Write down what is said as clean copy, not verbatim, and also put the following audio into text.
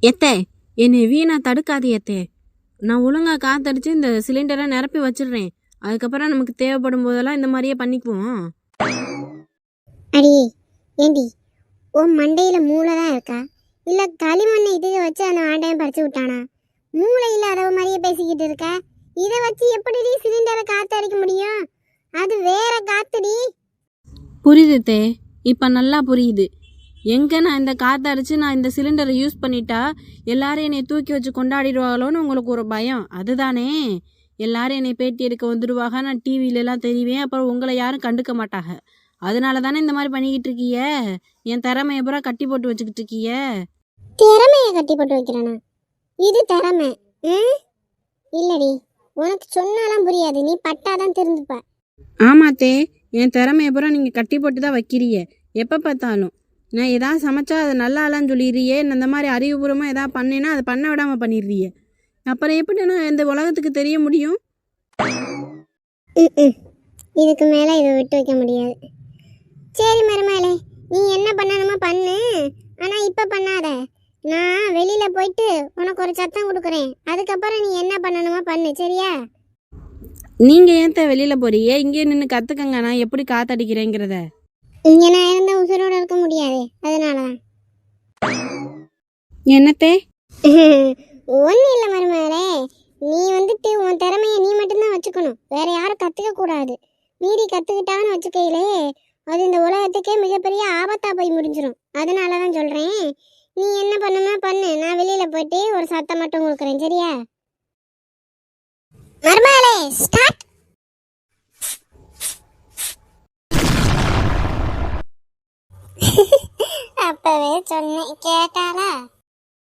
எத்தே என்னை வீணா தடுக்காது எத்தே. நான் ஒழுங்காக காத்தடிச்சு இந்த சிலிண்டரை நிரப்பி வச்சிடுறேன். அதுக்கப்புறம் நமக்கு தேவைப்படும் போதெல்லாம் இந்த மாதிரியே பண்ணிக்குவோம். அடி ஏண்டி உன் மண்டையில் மூளை தான் இருக்கா இல்லை களிமண்ணை இதுக்கு வச்சு அந்த ஆண்டையும் பறிச்சு விட்டானா? மூளை இல்லாதவ மாதிரியே பேசிக்கிட்டு இருக்க. இதை வச்சு எப்படி சிலிண்டரை காத்தடிக்க முடியும்? அது வேற காத்துடி. புரியுது தே, இப்போ நல்லா புரியுது. எங்கே நான் இந்த காற்றடிச்சு நான் இந்த சிலிண்டரை யூஸ் பண்ணிட்டா எல்லாரும் என்னை தூக்கி வச்சு கொண்டாடிடுவாங்களோன்னு உங்களுக்கு ஒரு பயம், அதுதானே? எல்லாரும் என்னை பேட்டி எடுக்க வந்துடுவாங்க, நான் டிவிலெலாம் தெரிவேன், அப்புறம் உங்களை யாரும் கண்டுக்க மாட்டாங்க. அதனால தானே இந்த மாதிரி பண்ணிக்கிட்டு இருக்கீங்க. என் திறமையை பூரா கட்டி போட்டு வச்சுக்கிட்டு இருக்கீங்க. திறமையை கட்டி போட்டு வைக்கிறேனா? இது திறமை இல்லடி. உனக்கு சொன்னாலாம் புரியாது, நீ பட்டாதான் திருந்துப்ப. ஆமாத்தே, என் திறமையை பூரா நீங்கள் கட்டி போட்டு தான் வைக்கிறீங்க. எப்போ பார்த்தாலும் நான் எதாவது சமைச்சா அது நல்லா இல்லைன்னு சொல்லிடுறியே. இந்த மாதிரி அறிவுபூர்வமாக எதாவது பண்ணேன்னா அதை பண்ண விடாமல் பண்ணிடுறிய. அப்புறம் எப்படி நான் இந்த உலகத்துக்கு தெரிய முடியும்? இதுக்கு மேலே இதை விட்டு வைக்க முடியாது. சரி மருமகளே, நீ என்ன பண்ணணுமோ பண்ணு, ஆனால் இப்போ பண்ணாத. நான் வெளியில் போயிட்டு உனக்கு ஒரு சத்தம் கொடுக்குறேன், அதுக்கப்புறம் நீ என்ன பண்ணணுமோ பண்ணு, சரியா? நீங்கள் ஏன் வெளியில் போறீங்க? இங்கே நின்று கற்றுக்கங்க நான் எப்படி காத்தடிக்கிறேங்கிறத. இங்கே நான் இருந்த உசுரோடு இருக்க முடியாது, அதனால தான். என்னத்தே? ஒன்றும் இல்லை மருமகளே, நீ வந்துட்டு உன் திறமையை நீ மட்டும்தான் வச்சுக்கணும், வேற யாரும் கற்றுக்க கூடாது. மீறி கற்றுக்கிட்டான்னு வச்சுக்கையிலே அது இந்த உலகத்துக்கே மிகப்பெரிய ஆபத்தாக போய் முடிஞ்சிடும். அதனால தான் சொல்கிறேன், நீ என்ன பண்ணுமா பண்ணு, நான் வெளியில் போயிட்டு ஒரு சத்தம் மட்டும் கொடுக்குறேன், சரியா? மருமகளே ஸ்டார்ட். அப்பவே சொன்னேன், கேட்டாளா?